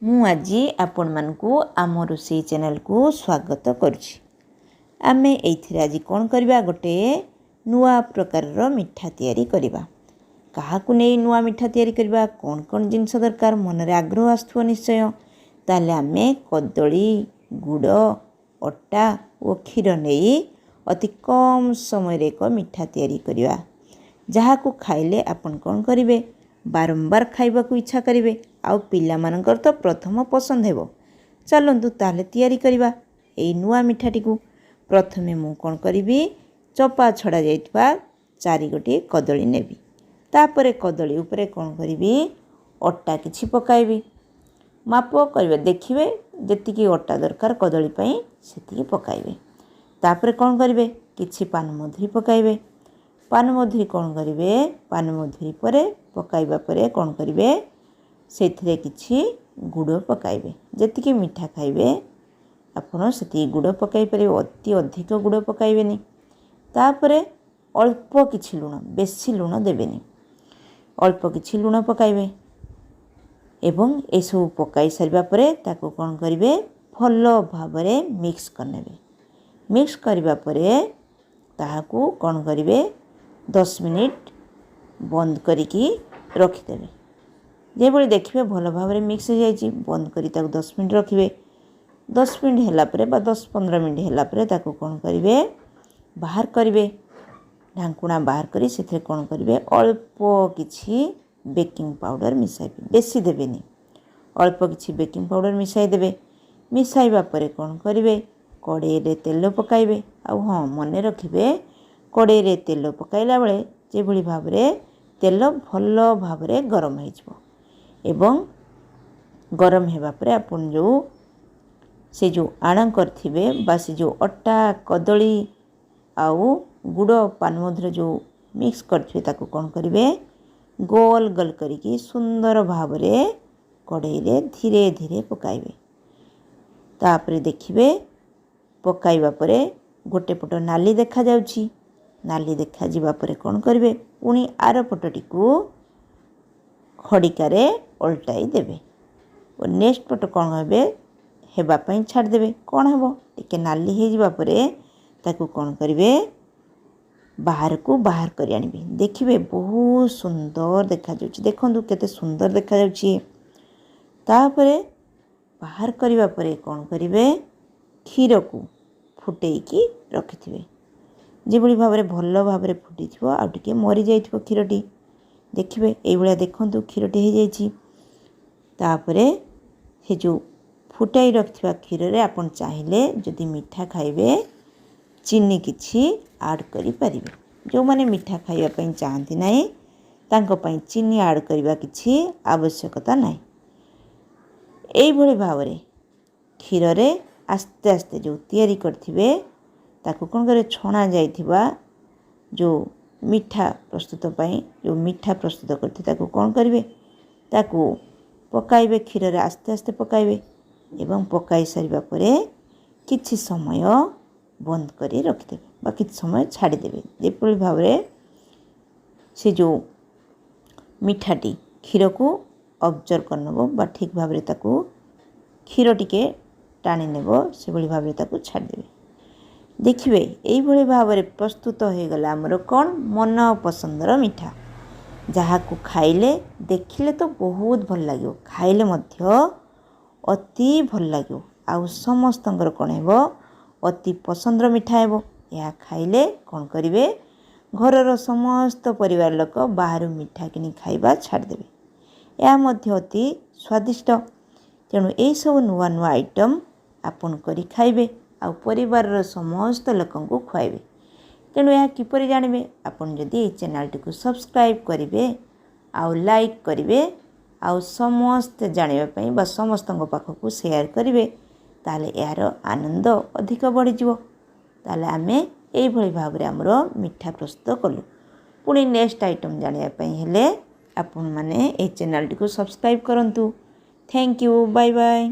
ମୁଁ ଆଜି ଆପଣମାନଙ୍କୁ ଆମ ରୋଷେଇ ଚ୍ୟାନେଲକୁ ସ୍ୱାଗତ କରୁଛି। ଆମେ ଏଇଥିରେ ଆଜି କ'ଣ କରିବା, ଗୋଟେ ନୂଆ ପ୍ରକାରର ମିଠା ତିଆରି କରିବା। କାହାକୁ ନେଇ ନୂଆ ମିଠା ତିଆରି କରିବା, କ'ଣ କ'ଣ ଜିନିଷ ଦରକାର, ମନରେ ଆଗ୍ରହ ଆସୁଥିବ ନିଶ୍ଚୟ। ତାହେଲେ ଆମେ କଦଳୀ, ଗୁଡ଼, ଅଟା ଓ କ୍ଷୀର ନେଇ ଅତି କମ୍ ସମୟରେ ଏକ ମିଠା ତିଆରି କରିବା, ଯାହାକୁ ଖାଇଲେ ଆପଣ କ'ଣ କରିବେ, ବାରମ୍ବାର ଖାଇବାକୁ ଇଚ୍ଛା କରିବେ, ଆଉ ପିଲାମାନଙ୍କର ତ ପ୍ରଥମ ପସନ୍ଦ ହେବ। ଚାଲନ୍ତୁ ତାହେଲେ ତିଆରି କରିବା ଏଇ ନୂଆ ମିଠାଟିକୁ। ପ୍ରଥମେ ମୁଁ କ'ଣ କରିବି, ଚୋପା ଛଡ଼ା ଯାଇଥିବା 4 ଗୋଟି କଦଳୀ ନେବି। ତାପରେ କଦଳୀ ଉପରେ କ'ଣ କରିବି, ଅଟା କିଛି ପକାଇବି। ମାପ କରିବେ, ଦେଖିବେ ଯେତିକି ଅଟା ଦରକାର କଦଳୀ ପାଇଁ ସେତିକି ପକାଇବେ। ତାପରେ କ'ଣ କରିବେ, କିଛି ପାନମଧୁରୀ ପକାଇବେ। ପାନମଧୁରୀ କ'ଣ କରିବେ, ପାନମଧୁରୀ ପରେ ପକାଇବା ପରେ କ'ଣ କରିବେ, ସେଥିରେ କିଛି ଗୁଡ଼ ପକାଇବେ। ଯେତିକି ମିଠା ଖାଇବେ ଆପଣ ସେତିକି ଗୁଡ଼ ପକାଇ ପାରିବେ, ଅତି ଅଧିକ ଗୁଡ଼ ପକାଇବେନି। ତାପରେ ଅଳ୍ପ କିଛି ଲୁଣ, ବେଶୀ ଲୁଣ ଦେବେନି, ଅଳ୍ପ କିଛି ଲୁଣ ପକାଇବେ। ଏବଂ ଏସବୁ ପକାଇ ସାରିବା ପରେ ତାକୁ କ'ଣ କରିବେ, ଭଲ ଭାବରେ ମିକ୍ସ କରିନେବେ। ମିକ୍ସ କରିବା ପରେ ତାହାକୁ କ'ଣ କରିବେ, 10 ମିନିଟ୍ ବନ୍ଦ କରିକି ରଖିଦେବେ। ଯେଭଳି ଦେଖିବେ ଭଲ ଭାବରେ ମିକ୍ସ ହୋଇଯାଇଛି, ବନ୍ଦ କରି ତାକୁ 10 ମିନିଟ୍ ରଖିବେ। 10 ମିନିଟ୍ ହେଲା ପରେ ବା 10-15 ମିନିଟ୍ ହେଲା ପରେ ତାକୁ କ'ଣ କରିବେ, ବାହାର କରିବେ। ଢାଙ୍କୁଣା ବାହାର କରି ସେଥିରେ କ'ଣ କରିବେ, ଅଳ୍ପ କିଛି ବେକିଂ ପାଉଡ଼ର ମିଶାଇବେ, ବେଶୀ ଦେବେନି, ଅଳ୍ପ କିଛି ବେକିଂ ପାଉଡ଼ର ମିଶାଇ ଦେବେ। ମିଶାଇବା ପରେ କ'ଣ କରିବେ, କଡ଼େଇରେ ତେଲ ପକାଇବେ। ଆଉ ହଁ, ମନେ ରଖିବେ, କଡ଼େଇରେ ତେଲ ପକାଇଲା ବେଳେ ଯେଭଳି ଭାବରେ ତେଲ ଭଲ ଭାବରେ ଗରମ ହୋଇଯିବ ଏବଂ ଗରମ ହେବା ପରେ ଆପଣ ସେ ଯେଉଁ ଆଣ କରିଥିବେ ବା ସେ ଯେଉଁ ଅଟା, କଦଳୀ ଆଉ ଗୁଡ଼, ପାନମଧୁରୀ ଯେଉଁ ମିକ୍ସ କରିଥିବେ ତାକୁ କ'ଣ କରିବେ, ଗୋଲ ଗୋଲ କରିକି ସୁନ୍ଦର ଭାବରେ କଡ଼େଇରେ ଧୀରେ ଧୀରେ ପକାଇବେ। ତାପରେ ଦେଖିବେ ପକାଇବା ପରେ ଗୋଟେ ପଟ ନାଲି ଦେଖାଯାଉଛି। ନାଲି ଦେଖାଯିବା ପରେ କ'ଣ କରିବେ, ପୁଣି ଆର ପଟଟିକୁ ଖଡ଼ିକାରେ ଓଲଟାଇ ଦେବେ ଓ ନେକ୍ସଟ ପଟ କ'ଣ ହେବେ, ହେବା ପାଇଁ ଛାଡ଼ିଦେବେ। କ'ଣ ହେବ, ଟିକେ ନାଲି ହୋଇଯିବା ପରେ ତାକୁ କ'ଣ କରିବେ, ବାହାରକୁ ବାହାର କରି ଆଣିବେ। ଦେଖିବେ ବହୁତ ସୁନ୍ଦର ଦେଖାଯାଉଛି, ଦେଖନ୍ତୁ କେତେ ସୁନ୍ଦର ଦେଖାଯାଉଛି। ତାପରେ ବାହାର କରିବା ପରେ କ'ଣ କରିବେ, କ୍ଷୀରକୁ ଫୁଟେଇକି ରଖିଥିବେ। ଯେଭଳି ଭାବରେ ଭଲ ଭାବରେ ଫୁଟିଥିବ, ଆଉ ଟିକେ ମରିଯାଇଥିବ କ୍ଷୀରଟି, ଦେଖିବେ ଏଇଭଳିଆ ଦେଖନ୍ତୁ କ୍ଷୀରଟି ହୋଇଯାଇଛି। ତାପରେ ସେ ଯେଉଁ ଫୁଟାଇ ରଖିଥିବା କ୍ଷୀରରେ ଆପଣ ଚାହିଁଲେ ଯଦି ମିଠା ଖାଇବେ, ଚିନି କିଛି ଆଡ଼୍ କରିପାରିବେ। ଯେଉଁମାନେ ମିଠା ଖାଇବା ପାଇଁ ଚାହାନ୍ତି ନାହିଁ, ତାଙ୍କ ପାଇଁ ଚିନି ଆଡ଼୍ କରିବା କିଛି ଆବଶ୍ୟକତା ନାହିଁ। ଏଇଭଳି ଭାବରେ କ୍ଷୀରରେ ଆସ୍ତେ ଆସ୍ତେ ଯେଉଁ ତିଆରି କରିଥିବେ ତାକୁ କ'ଣ କରିବେ, ଛଣା ଯାଇଥିବା ଯେଉଁ ମିଠା ପ୍ରସ୍ତୁତ ପାଇଁ ଯେଉଁ ମିଠା ପ୍ରସ୍ତୁତ କରିଥିବେ ତାକୁ କ'ଣ କରିବେ, ତାକୁ ପକାଇବେ। କ୍ଷୀରରେ ଆସ୍ତେ ଆସ୍ତେ ପକାଇବେ ଏବଂ ପକାଇ ସାରିବା ପରେ କିଛି ସମୟ ବନ୍ଦ କରି ରଖିଦେବେ ବା କିଛି ସମୟ ଛାଡ଼ିଦେବେ। ଯେପରି ଭାବରେ ସେ ଯେଉଁ ମିଠାଟି କ୍ଷୀରକୁ ଅବଜର୍ଭ କରିନେବ ବା ଠିକ୍ ଭାବରେ ତାକୁ କ୍ଷୀର ଟିକେ ଟାଣି ନେବ, ସେଭଳି ଭାବରେ ତାକୁ ଛାଡ଼ିଦେବେ। ଦେଖିବେ ଏଇଭଳି ଭାବରେ ପ୍ରସ୍ତୁତ ହୋଇଗଲା ଆମର କ'ଣ, ମନ ପସନ୍ଦର ମିଠା, ଯାହାକୁ ଖାଇଲେ ଦେଖିଲେ ତ ବହୁତ ଭଲ ଲାଗିବ, ଖାଇଲେ ମଧ୍ୟ ଅତି ଭଲ ଲାଗିବ, ଆଉ ସମସ୍ତଙ୍କର କ'ଣ ହେବ, ଅତି ପସନ୍ଦର ମିଠା ହେବ। ଏହା ଖାଇଲେ କ'ଣ କରିବେ, ଘରର ସମସ୍ତ ପରିବାର ଲୋକ ବାହାରୁ ମିଠା କିଣି ଖାଇବା ଛାଡ଼ିଦେବେ। ଏହା ମଧ୍ୟ ଅତି ସ୍ୱାଦିଷ୍ଟ। ତେଣୁ ଏହିସବୁ ନୂଆ ନୂଆ ଆଇଟମ୍ ଆପଣ କରି ଖାଇବେ ଆଉ ପରିବାରର ସମସ୍ତ ଲୋକଙ୍କୁ ଖୁଆଇବେ। ତେଣୁ ଏହା କିପରି ଜାଣିବେ, ଆପଣ ଯଦି ଏହି ଚ୍ୟାନେଲଟିକୁ ସବସ୍କ୍ରାଇବ୍ କରିବେ ଆଉ ଲାଇକ୍ କରିବେ ଆଉ ସମସ୍ତେ ଜାଣିବା ପାଇଁ ବା ସମସ୍ତଙ୍କ ପାଖକୁ ସେୟାର କରିବେ, ତାହେଲେ ଏହାର ଆନନ୍ଦ ଅଧିକ ବଢ଼ିଯିବ। ତାହେଲେ ଆମେ ଏଇଭଳି ଭାବରେ ଆମର ମିଠା ପ୍ରସ୍ତୁତ କଲୁ। ପୁଣି ନେକ୍ସଟ ଆଇଟମ୍ ଜାଣିବା ପାଇଁ ହେଲେ ଆପଣମାନେ ଏହି ଚ୍ୟାନେଲଟିକୁ ସବସ୍କ୍ରାଇବ୍ କରନ୍ତୁ। Thank you, bye bye.